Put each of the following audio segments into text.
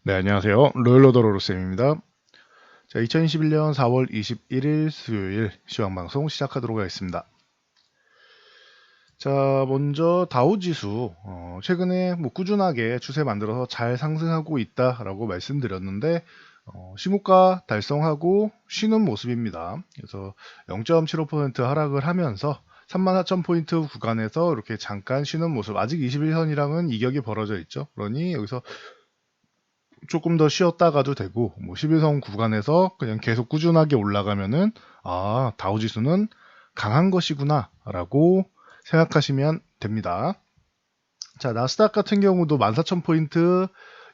네, 안녕하세요. 로열러더로로쌤입니다. 자, 2021년 4월 21일 수요일 시황방송 시작하도록 하겠습니다. 자, 먼저 다우지수 최근에 꾸준하게 추세 만들어서 잘 상승하고 있다라고 말씀드렸는데 시무가 달성하고 쉬는 모습입니다. 그래서 0.75% 하락을 하면서 34,000포인트 구간에서 이렇게 잠깐 쉬는 모습. 아직 21선이랑은 이격이 벌어져 있죠. 그러니 여기서 조금 더 쉬었다가도 되고 11선 구간에서 그냥 계속 꾸준하게 올라가면은 다우지수는 강한 것이구나 라고 생각하시면 됩니다. 자, 나스닥 같은 경우도 14,000포인트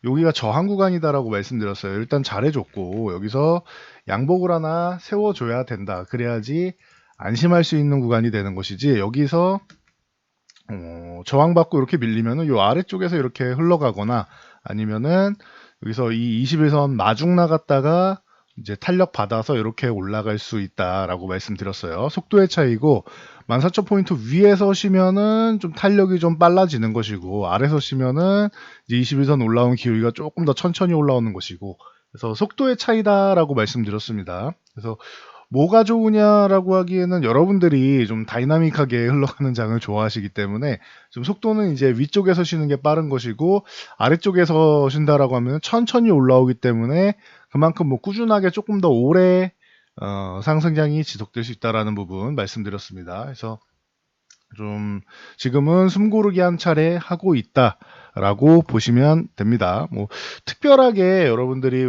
여기가 저항 구간이다라고 말씀드렸어요. 일단 잘해줬고 여기서 양복을 하나 세워줘야 된다. 그래야지 안심할 수 있는 구간이 되는 것이지, 여기서 저항받고 이렇게 밀리면은 요 아래쪽에서 이렇게 흘러가거나 아니면은 여기서 이 21선 마중 나갔다가 이제 탄력 받아서 이렇게 올라갈 수 있다라고 말씀드렸어요. 속도의 차이고 14,000포인트 위에서 쉬면은 좀 탄력이 좀 빨라지는 것이고, 아래서 쉬면은 이제 21선 올라온 기울기가 조금 더 천천히 올라오는 것이고, 그래서 속도의 차이다라고 말씀드렸습니다. 그래서 뭐가 좋으냐라고 하기에는 여러분들이 좀 다이나믹하게 흘러가는 장을 좋아하시기 때문에 좀 속도는 이제 위쪽에서 쉬는 게 빠른 것이고, 아래쪽에서 쉰다라고 하면 천천히 올라오기 때문에 그만큼 꾸준하게 조금 더 오래 상승장이 지속될 수 있다라는 부분 말씀드렸습니다. 그래서 좀 지금은 숨고르기 한 차례 하고 있다라고 보시면 됩니다. 특별하게 여러분들이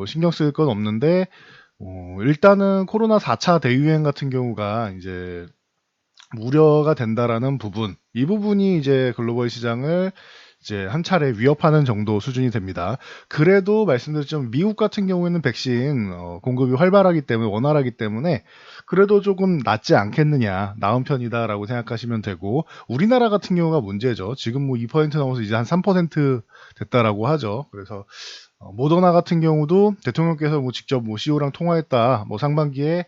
신경 쓸 건 없는데, 일단은 코로나 4차 대유행 같은 경우가 이제 우려가 된다라는 부분, 이 부분이 이제 글로벌 시장을 이제 한 차례 위협하는 정도 수준이 됩니다. 그래도 말씀드렸지만 미국 같은 경우에는 백신 공급이 활발하기 때문에, 원활하기 때문에 그래도 조금 낫지 않겠느냐, 나은 편이다라고 생각하시면 되고, 우리나라 같은 경우가 문제죠. 지금 2% 넘어서 이제 한 3% 됐다라고 하죠. 그래서 모더나 같은 경우도 대통령께서 직접 CEO랑 통화했다, 상반기에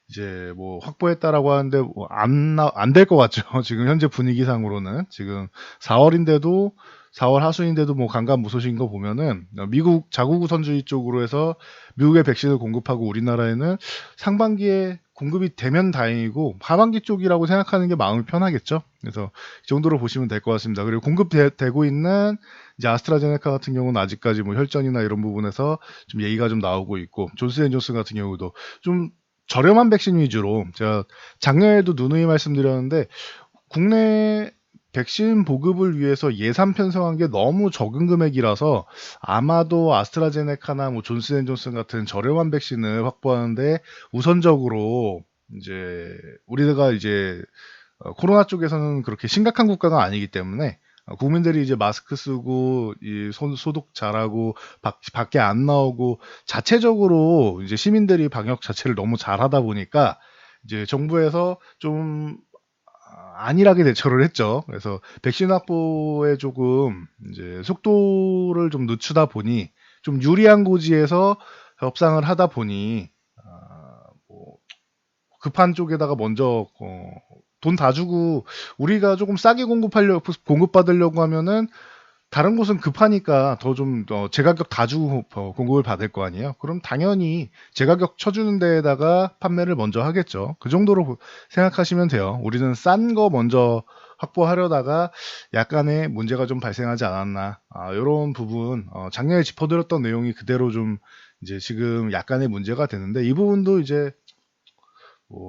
이제 확보했다라고 하는데 안 될 것 같죠. 지금 현재 분위기상으로는 지금 4월인데도 4월 하순인데도 간간무소식인 거 보면은 미국 자국 우선주의 쪽으로 해서 미국의 백신을 공급하고 있는데 상반기에 공급이 되면 다행이고 하반기 쪽이라고 생각하는 게 마음이 편하겠죠. 그래서 이 정도로 보시면 될 것 같습니다. 그리고 공급되고 있는 이제 아스트라제네카 같은 경우는 아직까지 혈전이나 이런 부분에서 좀 얘기가 좀 나오고 있고, 존스앤존슨 같은 경우도 좀 저렴한 백신 위주로, 제가 작년에도 누누이 말씀드렸는데 국내 백신 보급을 위해서 예산 편성한 게 너무 적은 금액이라서 아마도 아스트라제네카나 존스앤존슨 같은 저렴한 백신을 확보하는데 우선적으로 이제 우리가 이제 코로나 쪽에서는 그렇게 심각한 국가가 아니기 때문에 국민들이 이제 마스크 쓰고 이 손 소독 잘하고 밖에 안 나오고 자체적으로 이제 시민들이 방역 자체를 너무 잘하다 보니까 이제 정부에서 좀 안일하게 대처를 했죠. 그래서 백신 확보에 조금 이제 속도를 좀 늦추다 보니 좀 유리한 고지에서 협상을 하다 보니 뭐 급한 쪽에다가 먼저 돈 다 주고 우리가 조금 싸게 공급받으려고 하면은 다른 곳은 급하니까 더 좀 제가격 다 주고 공급을 받을 거 아니에요. 그럼 당연히 제가격 쳐주는 데에다가 판매를 먼저 하겠죠. 그 정도로 생각하시면 돼요. 우리는 싼 거 먼저 확보하려다가 약간의 문제가 좀 발생하지 않았나, 이런 부분 작년에 짚어드렸던 내용이 그대로 좀 이제 지금 약간의 문제가 되는데, 이 부분도 이제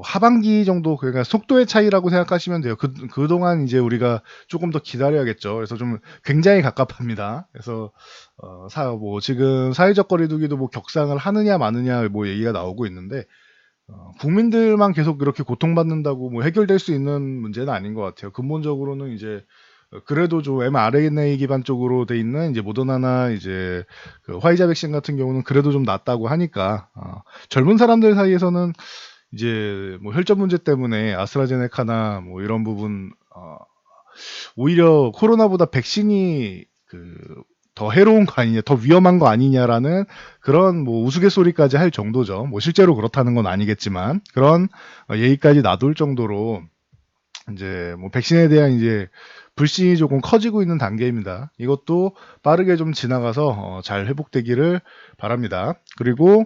하반기 정도, 그러니까 속도의 차이라고 생각하시면 돼요. 그동안 이제 우리가 조금 더 기다려야겠죠. 그래서 좀 굉장히 갑갑합니다. 그래서 지금 사회적 거리두기도 격상을 하느냐 마느냐 얘기가 나오고 있는데, 국민들만 계속 이렇게 고통받는다고 해결될 수 있는 문제는 아닌 것 같아요. 근본적으로는 이제 그래도 좀 mRNA 기반 쪽으로 돼 있는 이제 모더나나 이제 그 화이자 백신 같은 경우는 그래도 좀 낫다고 하니까, 젊은 사람들 사이에서는 이제 혈전 문제 때문에 아스트라제네카나 이런 부분, 오히려 코로나보다 백신이 더 해로운 거 아니냐, 더 위험한 거 아니냐라는 그런 우스갯소리까지 할 정도죠. 실제로 그렇다는 건 아니겠지만 그런 얘기까지 놔둘 정도로 이제 백신에 대한 이제 불신이 조금 커지고 있는 단계입니다. 이것도 빠르게 좀 지나가서 잘 회복되기를 바랍니다. 그리고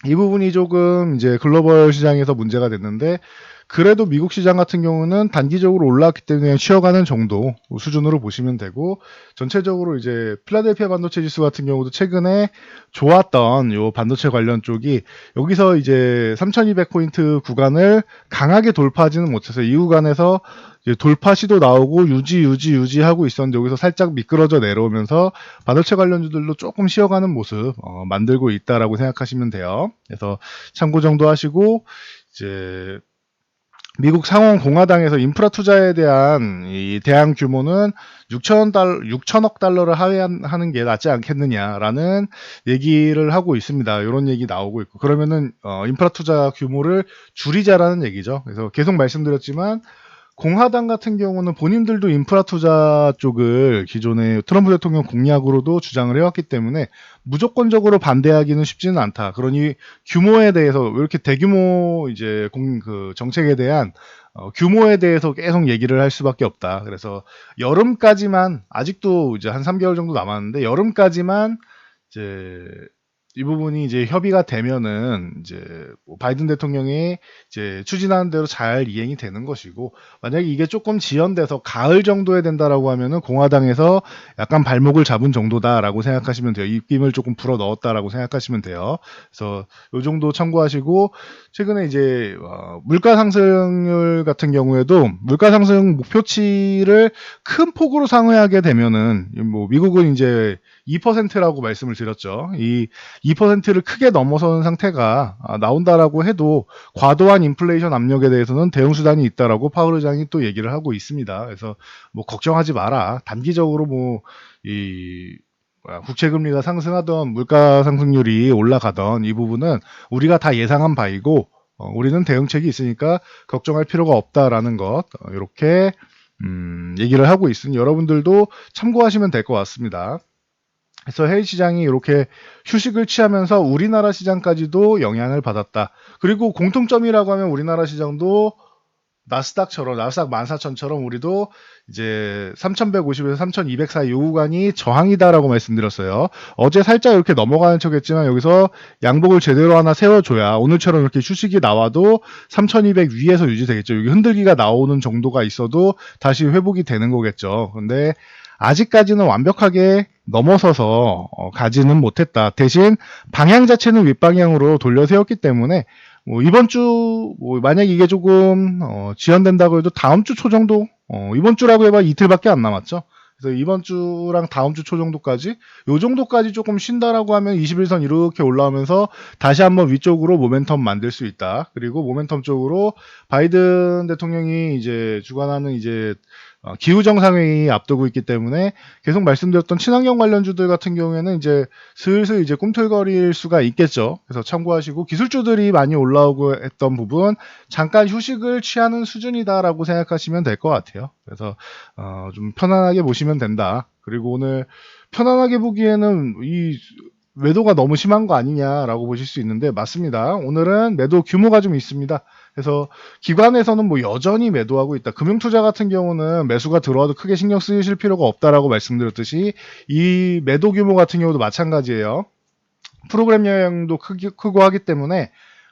이 부분이 조금 이제 글로벌 시장에서 문제가 됐는데, 그래도 미국 시장 같은 경우는 단기적으로 올라왔기 때문에 쉬어가는 정도 수준으로 보시면 되고, 전체적으로 이제 필라델피아 반도체 지수 같은 경우도 최근에 좋았던 요 반도체 관련 쪽이 여기서 이제 3200포인트 구간을 강하게 돌파하지는 못해서 이 구간에서 이제 돌파 시도 나오고 유지하고 있었는데, 여기서 살짝 미끄러져 내려오면서 반도체 관련주들도 조금 쉬어가는 모습 만들고 있다라고 생각하시면 돼요. 그래서 참고 정도 하시고, 이제 미국 상원 공화당에서 인프라 투자에 대한 이 대안 규모는 6천억 달러를 하회하는 게 낫지 않겠느냐라는 얘기를 하고 있습니다. 이런 얘기 나오고 있고, 그러면은 인프라 투자 규모를 줄이자라는 얘기죠. 그래서 계속 말씀드렸지만, 공화당 같은 경우는 본인들도 인프라 투자 쪽을 기존의 트럼프 대통령 공약으로도 주장을 해왔기 때문에 무조건적으로 반대하기는 쉽지는 않다. 그러니 규모에 대해서 왜 이렇게 대규모 이제 그 정책에 대한 규모에 대해서 계속 얘기를 할 수밖에 없다. 그래서 여름까지만, 아직도 이제 한 3개월 정도 남았는데 여름까지만 이제 이 부분이 이제 협의가 되면은 이제 뭐 바이든 대통령이 이제 추진하는 대로 잘 이행이 되는 것이고, 만약에 이게 조금 지연돼서 가을 정도에 된다라고 하면은 공화당에서 약간 발목을 잡은 정도다라고 생각하시면 돼요. 입김을 조금 불어 넣었다라고 생각하시면 돼요. 그래서 요 정도 참고하시고, 최근에 이제 물가 상승률 같은 경우에도 물가 상승 목표치를 큰 폭으로 상회하게 되면은, 뭐 미국은 이제 2%라고 말씀을 드렸죠. 이 2%를 크게 넘어서는 상태가 나온다라고 해도 과도한 인플레이션 압력에 대해서는 대응 수단이 있다라고 파월 의장이 또 얘기를 하고 있습니다. 그래서 뭐 걱정하지 마라. 단기적으로 이 국채 금리가 상승하던 물가 상승률이 올라가던 이 부분은 우리가 다 예상한 바이고, 우리는 대응책이 있으니까 걱정할 필요가 없다라는 것, 이렇게 얘기를 하고 있으니 여러분들도 참고하시면 될 것 같습니다. 그래서 해외 시장이 이렇게 휴식을 취하면서 우리나라 시장까지도 영향을 받았다. 그리고 공통점이라고 하면 우리나라 시장도 나스닥 14,000처럼 우리도 이제 3,150에서 3,200 사이 요 구간이 저항이다라고 말씀드렸어요. 어제 살짝 이렇게 넘어가는 척했지만 여기서 양복을 제대로 하나 세워줘야 오늘처럼 이렇게 휴식이 나와도 3,200 위에서 유지되겠죠. 여기 흔들기가 나오는 정도가 있어도 다시 회복이 되는 거겠죠. 근데 아직까지는 완벽하게 넘어서서 가지는 못했다. 대신 방향 자체는 윗방향으로 돌려 세웠기 때문에 뭐 이번 주 만약 이게 조금 지연된다고 해도 다음 주 초 정도, 이번 주라고 해봐 이틀밖에 안 남았죠. 그래서 이번 주랑 다음 주 초 정도까지, 요 정도까지 조금 쉰다라고 하면 21선 이렇게 올라오면서 다시 한번 위쪽으로 모멘텀 만들 수 있다. 그리고 모멘텀 쪽으로 바이든 대통령이 이제 주관하는 이제 기후정상회의 앞두고 있기 때문에 계속 말씀드렸던 친환경 관련주들 같은 경우에는 이제 슬슬 이제 꿈틀거릴 수가 있겠죠. 그래서 참고하시고, 기술주들이 많이 올라오고 했던 부분 잠깐 휴식을 취하는 수준이다라고 생각하시면 될 것 같아요. 그래서 좀 편안하게 보시면 된다. 그리고 오늘 편안하게 보기에는 이 매도가 너무 심한 거 아니냐라고 보실 수 있는데, 맞습니다. 오늘은 매도 규모가 좀 있습니다. 그래서 기관에서는 뭐 여전히 매도하고 있다. 금융투자 같은 경우는 매수가 들어와도 크게 신경 쓰실 필요가 없다라고 말씀드렸듯이 이 매도 규모 같은 경우도 마찬가지예요. 프로그램 영향도 크고 하기 때문에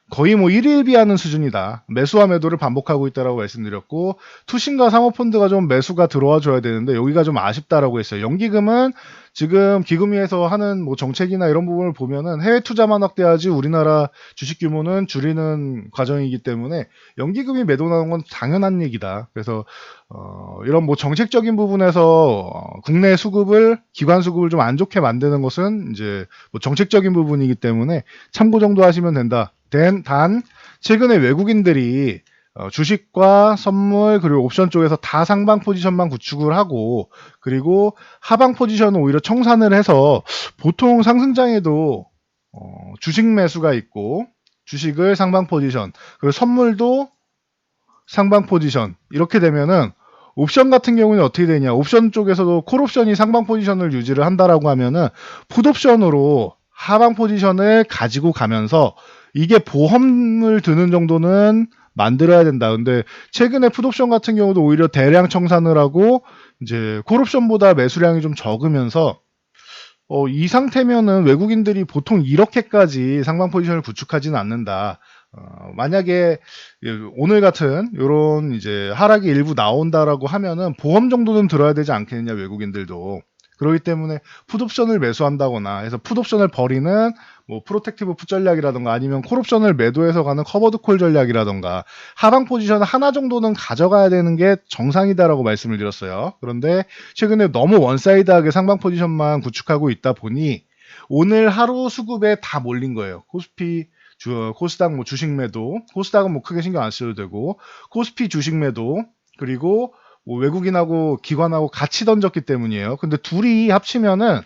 거의 뭐 1일 비하는 수준이다. 매수와 매도를 반복하고 있다라고 말씀드렸고, 투신과 사모펀드가 좀 매수가 들어와 줘야 되는데 여기가 좀 아쉽다라고 했어요. 연기금은 지금 기금위에서 하는 뭐 정책이나 이런 부분을 보면은 해외 투자만 확대하지 우리나라 주식 규모는 줄이는 과정이기 때문에 연기금이 매도 나오는 건 당연한 얘기다. 그래서 이런 뭐 정책적인 부분에서 국내 수급을, 기관 수급을 좀 안 좋게 만드는 것은 이제 뭐 정책적인 부분이기 때문에 참고 정도 하시면 된다. 단 최근에 외국인들이 주식과 선물 그리고 옵션 쪽에서 다 상방 포지션만 구축을 하고, 그리고 하방 포지션은 오히려 청산을 해서 보통 상승장에도 주식 매수가 있고, 주식을 상방 포지션, 그리고 선물도 상방 포지션, 이렇게 되면은 옵션 같은 경우는 어떻게 되냐, 옵션 쪽에서도 콜옵션이 상방 포지션을 유지를 한다라고 하면은 풋옵션으로 하방 포지션을 가지고 가면서 이게 보험을 드는 정도는 만들어야 된다. 근데 최근에 풋옵션 같은 경우도 오히려 대량 청산을 하고 이제 콜옵션보다 매수량이 좀 적으면서 이 상태면은 외국인들이 보통 이렇게까지 상방 포지션을 구축하지는 않는다. 만약에 오늘 같은 요런 이제 하락이 일부 나온다라고 하면은 보험 정도는 들어야 되지 않겠느냐, 외국인들도. 그렇기 때문에 풋옵션을 매수한다거나 해서 풋옵션을 버리는 뭐 프로텍티브 풋 전략이라던가 아니면 콜옵션을 매도해서 가는 커버드 콜 전략이라던가 하방 포지션 하나 정도는 가져가야 되는 게 정상이다라고 말씀을 드렸어요. 그런데 최근에 너무 원사이드하게 상방 포지션만 구축하고 있다 보니 오늘 하루 수급에 다 몰린 거예요. 코스피 코스닥 뭐 주식 매도, 코스닥은 뭐 크게 신경 안 써도 되고, 코스피 주식 매도, 그리고 뭐 외국인하고 기관하고 같이 던졌기 때문이에요. 근데 둘이 합치면은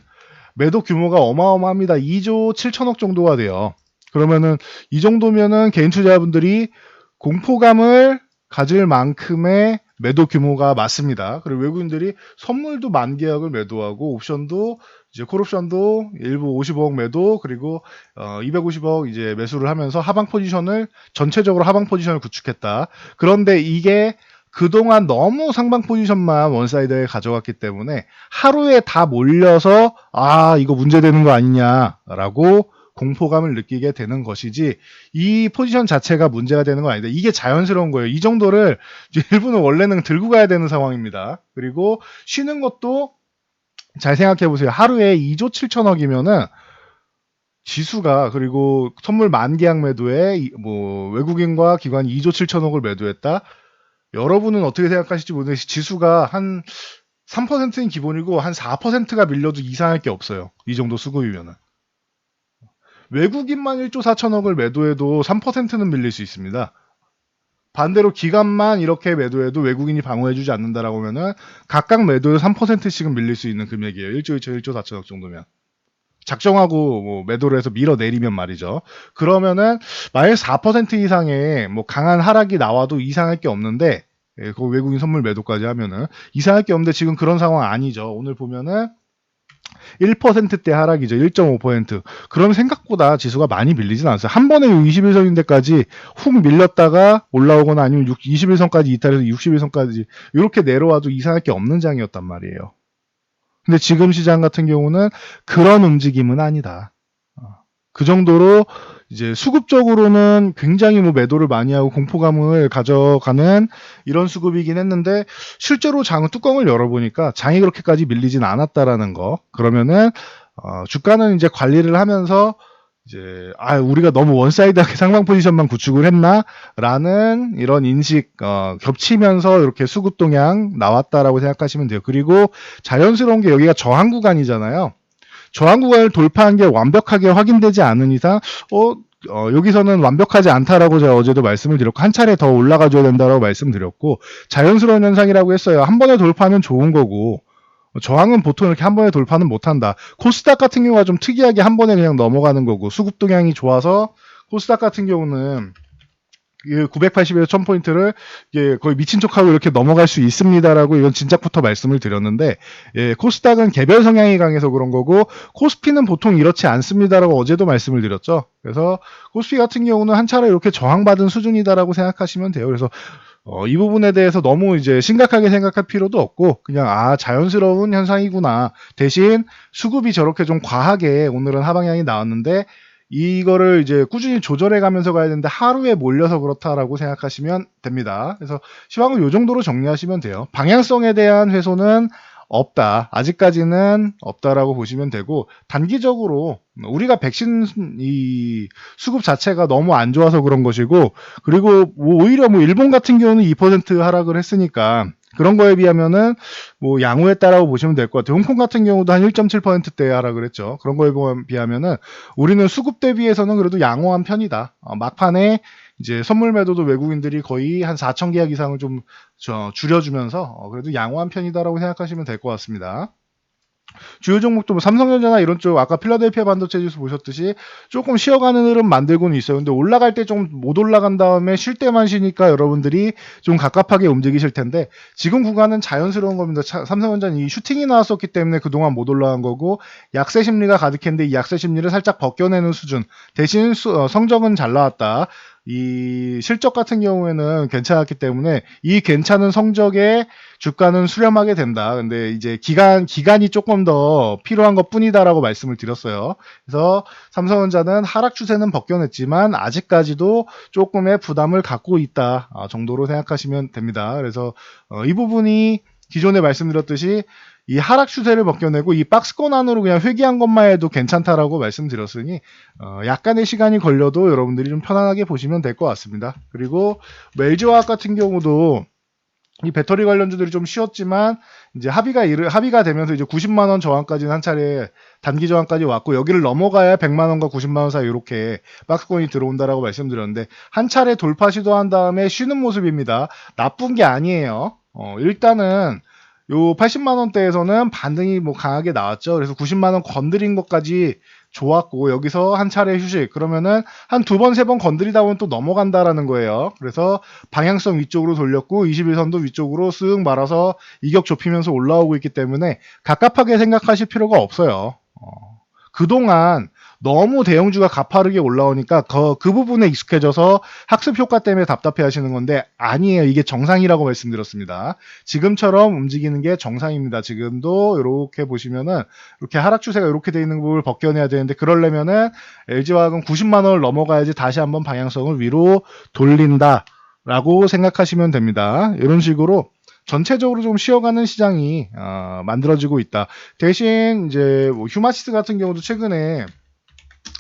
매도 규모가 어마어마합니다. 2조 7천억 정도가 돼요. 그러면은 이 정도면은 개인 투자자분들이 공포감을 가질 만큼의 매도 규모가 맞습니다. 그리고 외국인들이 선물도 만 계약을 매도하고 옵션도 이제 콜옵션도 일부 50억 매도 그리고 250억 이제 매수를 하면서 하방 포지션을 전체적으로 하방 포지션을 구축했다. 그런데 이게 그동안 너무 상방 포지션만 원사이드에 가져갔기 때문에 하루에 다 몰려서 이거 문제되는 거 아니냐라고 공포감을 느끼게 되는 것이지 이 포지션 자체가 문제가 되는 건 아닌데 이게 자연스러운 거예요. 이 정도를 일부는 원래는 들고 가야 되는 상황입니다. 그리고 쉬는 것도 잘 생각해 보세요. 하루에 2조 7천억이면은 지수가 그리고 선물 만 계약 매도에 뭐 외국인과 기관이 2조 7천억을 매도했다. 여러분은 어떻게 생각하실지 모르겠는데 지수가 한 3%는 기본이고 한 4%가 밀려도 이상할 게 없어요. 이 정도 수급이면은. 외국인만 1조 4천억을 매도해도 3%는 밀릴 수 있습니다. 반대로 기관만 이렇게 매도해도 외국인이 방어해주지 않는다라고 하면은 각각 매도에 3%씩은 밀릴 수 있는 금액이에요. 1조 2천, 1조 4천억 정도면. 작정하고 뭐 매도를 해서 밀어내리면 말이죠. 그러면은 만약 4% 이상의 뭐 강한 하락이 나와도 이상할 게 없는데 그 외국인 선물 매도까지 하면은 이상할 게 없는데 지금 그런 상황 아니죠. 오늘 보면은 1%대 하락이죠. 1.5%. 그럼 생각보다 지수가 많이 밀리진 않았어요. 한 번에 21선인데까지 훅 밀렸다가 올라오거나 아니면 21선까지 이탈해서 61선까지 이렇게 내려와도 이상할 게 없는 장이었단 말이에요. 근데 지금 시장 같은 경우는 그런 움직임은 아니다. 그 정도로 이제 수급적으로는 굉장히 뭐 매도를 많이 하고 공포감을 가져가는 이런 수급이긴 했는데 실제로 장 뚜껑을 열어보니까 장이 그렇게까지 밀리진 않았다라는 거. 그러면은 주가는 이제 관리를 하면서 이제 우리가 너무 원사이드하게 상방 포지션만 구축을 했나라는 이런 인식 겹치면서 이렇게 수급 동향 나왔다라고 생각하시면 돼요. 그리고 자연스러운 게 여기가 저항 구간이잖아요. 저항 구간을 돌파한 게 완벽하게 확인되지 않은 이상 여기서는 완벽하지 않다라고 제가 어제도 말씀을 드렸고 한 차례 더 올라가 줘야 된다라고 말씀드렸고 자연스러운 현상이라고 했어요. 한 번에 돌파하면 좋은 거고 저항은 보통 이렇게 한 번에 돌파는 못한다. 코스닥 같은 경우가 좀 특이하게 한 번에 그냥 넘어가는 거고 수급 동향이 좋아서 코스닥 같은 경우는 980에서 1000포인트를 거의 미친 척하고 이렇게 넘어갈 수 있습니다라고 이건 진작부터 말씀을 드렸는데 코스닥은 개별 성향이 강해서 그런 거고 코스피는 보통 이렇지 않습니다라고 어제도 말씀을 드렸죠. 그래서 코스피 같은 경우는 한 차례 이렇게 저항받은 수준이다라고 생각하시면 돼요. 그래서 이 부분에 대해서 너무 이제 심각하게 생각할 필요도 없고 그냥 자연스러운 현상이구나. 대신 수급이 저렇게 좀 과하게 오늘은 하방향이 나왔는데 이거를 이제 꾸준히 조절해 가면서 가야 되는데 하루에 몰려서 그렇다라고 생각하시면 됩니다. 그래서 시황을 이 정도로 정리하시면 돼요. 방향성에 대한 훼손은 없다. 아직까지는 없다라고 보시면 되고 단기적으로 우리가 백신 이 수급 자체가 너무 안 좋아서 그런 것이고 그리고 오히려 일본 같은 경우는 2% 하락을 했으니까 그런 거에 비하면은 양호했다라고 보시면 될 것 같아요. 홍콩 같은 경우도 한 1.7%대 하락을 했죠. 그런 거에 비하면은 우리는 수급 대비해서는 그래도 양호한 편이다. 막판에 이제 선물 매도도 외국인들이 거의 한 4천 계약 이상을 좀 줄여주면서 그래도 양호한 편이다라고 생각하시면 될 것 같습니다. 주요 종목도 삼성전자나 이런 쪽 아까 필라델피아 반도체 지수 보셨듯이 조금 쉬어가는 흐름 만들고는 있어요. 근데 올라갈 때 좀 못 올라간 다음에 쉴 때만 쉬니까 여러분들이 좀 갑갑하게 움직이실 텐데 지금 구간은 자연스러운 겁니다. 삼성전자는 이 슈팅이 나왔었기 때문에 그동안 못 올라간 거고 약세 심리가 가득했는데 이 약세 심리를 살짝 벗겨내는 수준 대신 성적은 잘 나왔다. 이 실적 같은 경우에는 괜찮았기 때문에 이 괜찮은 성적에 주가는 수렴하게 된다. 근데 이제 기간이 조금 더 필요한 것 뿐이다라고 말씀을 드렸어요. 그래서 삼성전자는 하락 추세는 벗겨냈지만 아직까지도 조금의 부담을 갖고 있다 정도로 생각하시면 됩니다. 그래서 이 부분이 기존에 말씀드렸듯이 이 하락 추세를 벗겨내고 이 박스권 안으로 그냥 회귀한 것만 해도 괜찮다라고 말씀드렸으니 약간의 시간이 걸려도 여러분들이 좀 편안하게 보시면 될 것 같습니다. 그리고 LG화학 같은 경우도 이 배터리 관련주들이 좀 쉬었지만 이제 합의가 되면서 이제 90만 원 저항까지는 한 차례 단기 저항까지 왔고 여기를 넘어가야 100만 원과 90만 원 사이 이렇게 박스권이 들어온다라고 말씀드렸는데 한 차례 돌파 시도한 다음에 쉬는 모습입니다. 나쁜 게 아니에요. 일단은 요 80만 원대에서는 반등이 뭐 강하게 나왔죠. 그래서 90만 원 건드린 것까지 좋았고 여기서 한 차례 휴식 그러면은 한 두 번, 세 번 건드리다 보면 또 넘어간다라는 거예요. 그래서 방향성 위쪽으로 돌렸고 21선도 위쪽으로 쓱 말아서 이격 좁히면서 올라오고 있기 때문에 갑갑하게 생각하실 필요가 없어요. 그동안 너무 대형주가 가파르게 올라오니까 그 부분에 익숙해져서 학습 효과 때문에 답답해 하시는 건데 아니에요. 이게 정상이라고 말씀드렸습니다. 지금처럼 움직이는 게 정상입니다. 지금도 이렇게 보시면은 이렇게 하락 추세가 이렇게 돼 있는 부분을 벗겨내야 되는데 그러려면은 LG화학은 90만 원을 넘어가야지 다시 한번 방향성을 위로 돌린다라고 생각하시면 됩니다. 이런 식으로 전체적으로 좀 쉬어가는 시장이 만들어지고 있다. 대신 이제 뭐 휴마시스 같은 경우도 최근에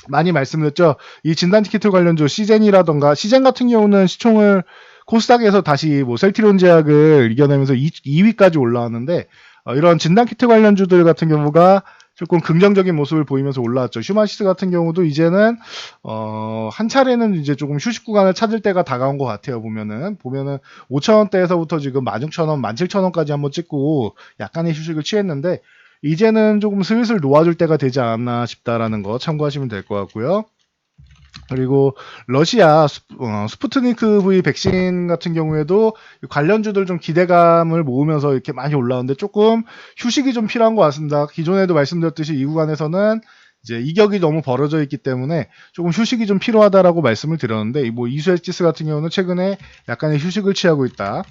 많이 말씀드렸죠. 이 진단 티켓 관련주 시젠이라던가 시젠 같은 경우는 시총을 코스닥에서 다시 뭐 셀트리온 제약을 이겨내면서 2위까지 올라왔는데 이런 진단 키트 관련주들 같은 경우가 조금 긍정적인 모습을 보이면서 올라왔죠. 휴마시스 같은 경우도 이제는 한 차례는 이제 조금 휴식 구간을 찾을 때가 다가온 것 같아요. 보면은 5,000원대에서부터 지금 16,000원, 17,000원까지 한번 찍고 약간의 휴식을 취했는데 이제는 조금 슬슬 놓아줄 때가 되지 않았나 싶다라는 거 참고하시면 될 것 같고요. 그리고 러시아 스푸트니크 V 백신 같은 경우에도 관련주들 좀 기대감을 모으면서 이렇게 많이 올라오는데 조금 휴식이 좀 필요한 것 같습니다. 기존에도 말씀드렸듯이 이 구간에서는 이제 이격이 너무 벌어져 있기 때문에 조금 휴식이 좀 필요하다라고 말씀을 드렸는데 뭐 이수에치스 같은 경우는 최근에 약간의 휴식을 취하고 있다.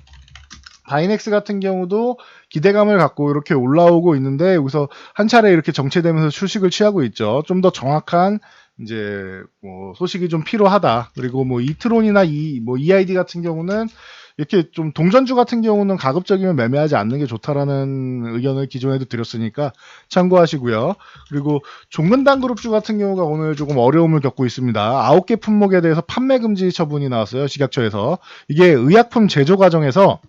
바이넥스 같은 경우도 기대감을 갖고 이렇게 올라오고 있는데 여기서 한 차례 이렇게 정체되면서 휴식을 취하고 있죠. 좀 더 정확한 이제 뭐 소식이 좀 필요하다. 그리고 뭐 이트론이나 EID 같은 경우는 이렇게 좀 동전주 같은 경우는 가급적이면 매매하지 않는 게 좋다라는 의견을 기존에도 드렸으니까 참고하시고요. 그리고 종근당 그룹주 같은 경우가 오늘 조금 어려움을 겪고 있습니다. 9개 품목에 대해서 판매 금지 처분이 나왔어요. 식약처에서. 이게 의약품 제조 과정에서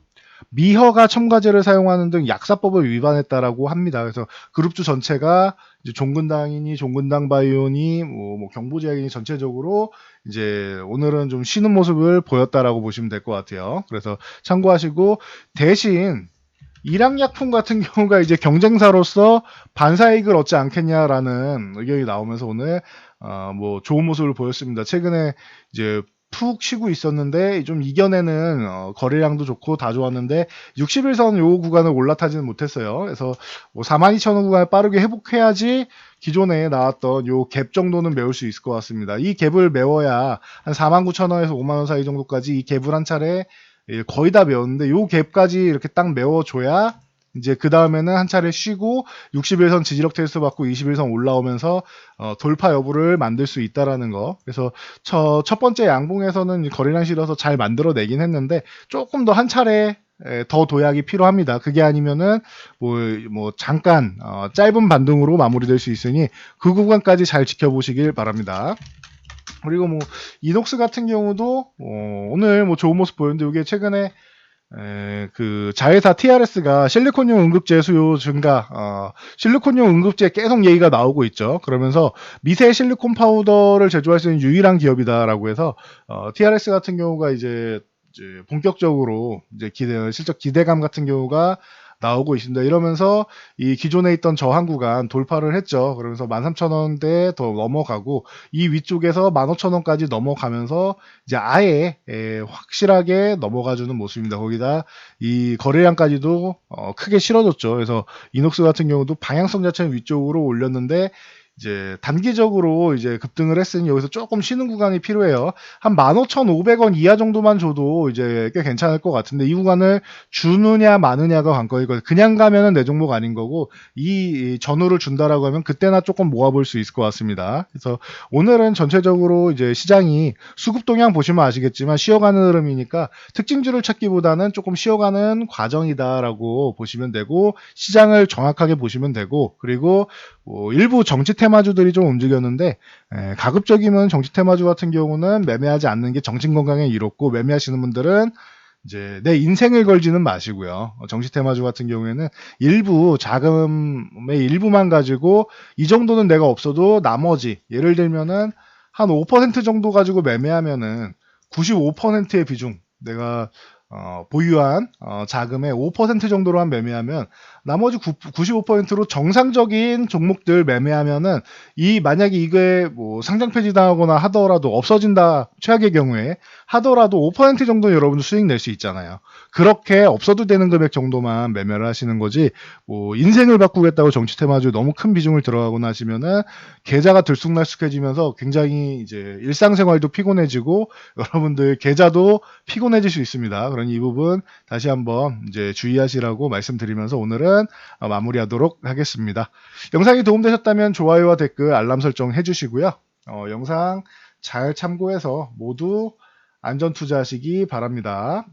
미허가 첨가제를 사용하는 등 약사법을 위반했다라고 합니다. 그래서 그룹주 전체가 이제 종근당이니 종근당 바이오니 뭐 경보제약이니 전체적으로 이제 오늘은 좀 쉬는 모습을 보였다라고 보시면 될 것 같아요. 그래서 참고하시고 대신 일양약품 같은 경우가 이제 경쟁사로서 반사이익을 얻지 않겠냐라는 의견이 나오면서 오늘 뭐 좋은 모습을 보였습니다. 최근에 이제 푹 쉬고 있었는데 좀 이겨내는 거래량도 좋고 다 좋았는데 60일선 요 구간을 올라타지는 못했어요. 그래서 뭐 42,000원 구간을 빠르게 회복해야지 기존에 나왔던 요 갭 정도는 메울 수 있을 것 같습니다. 이 갭을 메워야 한 49,000원에서 5만원 사이 정도까지 이 갭을 한 차례 거의 다 메웠는데 요 갭까지 이렇게 딱 메워줘야 이제 그 다음에는 한 차례 쉬고 60일선 지지력 테스트 받고 21선 올라오면서 돌파 여부를 만들 수 있다라는 거. 그래서 첫 번째 양봉에서는 거래량 실어서 잘 만들어내긴 했는데 조금 더 한 차례 더 도약이 필요합니다. 그게 아니면은 뭐 잠깐 짧은 반등으로 마무리될 수 있으니 그 구간까지 잘 지켜보시길 바랍니다. 그리고 뭐 이녹스 같은 경우도 오늘 뭐 좋은 모습 보였는데 이게 최근에 그 자회사 TRS가 실리콘용 응급제 수요 증가, 실리콘용 응급제 계속 얘기가 나오고 있죠. 그러면서 미세 실리콘 파우더를 제조할 수 있는 유일한 기업이다라고 해서 TRS 같은 경우가 이제 본격적으로 이제 실적 기대감 같은 경우가 나오고 있습니다. 이러면서 이 기존에 있던 저항 구간 돌파를 했죠. 그러면서 13,000원대 더 넘어가고 이 위쪽에서 15,000원까지 넘어가면서 이제 아예 확실하게 넘어가주는 모습입니다. 거기다 이 거래량까지도 크게 실어줬죠. 그래서 이녹스 같은 경우도 방향성 자체는 위쪽으로 올렸는데 이제 단기적으로 이제 급등을 했으니 여기서 조금 쉬는 구간이 필요해요. 한 15,500원 이하 정도만 줘도 이제 꽤 괜찮을 것 같은데 이 구간을 주느냐 마느냐가 관건이거든요. 그냥 가면은 내 종목 아닌 거고 이 전후를 준다라고 하면 그때나 조금 모아볼 수 있을 것 같습니다. 그래서 오늘은 전체적으로 이제 시장이 수급 동향 보시면 아시겠지만 쉬어가는 흐름이니까 특징주를 찾기보다는 조금 쉬어가는 과정이다라고 보시면 되고 시장을 정확하게 보시면 되고 그리고 일부 정치 테마주들이 좀 움직였는데 가급적이면 정치 테마주 같은 경우는 매매하지 않는 게 정신 건강에 이롭고 매매하시는 분들은 이제 내 인생을 걸지는 마시고요. 정치 테마주 같은 경우에는 일부 자금의 일부만 가지고 이 정도는 내가 없어도 나머지 예를 들면은 한 5% 정도 가지고 매매하면은 95%의 비중 내가 보유한 자금의 5% 정도로만 매매하면 나머지 95%로 정상적인 종목들 매매하면은 이 만약에 이게 뭐 상장 폐지당하거나 하더라도 없어진다 최악의 경우에 하더라도 5% 정도 여러분 수익 낼 수 있잖아요. 그렇게 없어도 되는 금액 정도만 매매를 하시는 거지 뭐 인생을 바꾸겠다고 정치 테마주 너무 큰 비중을 들어가거나 하시면은 계좌가 들쑥날쑥해지면서 굉장히 이제 일상생활도 피곤해지고 여러분들 계좌도 피곤해질 수 있습니다. 그러니 이 부분 다시 한번 이제 주의하시라고 말씀드리면서 오늘은 마무리하도록 하겠습니다. 영상이 도움되셨다면 좋아요와 댓글, 알람 설정 해주시고요. 영상 잘 참고해서 모두 안전 투자하시기 바랍니다.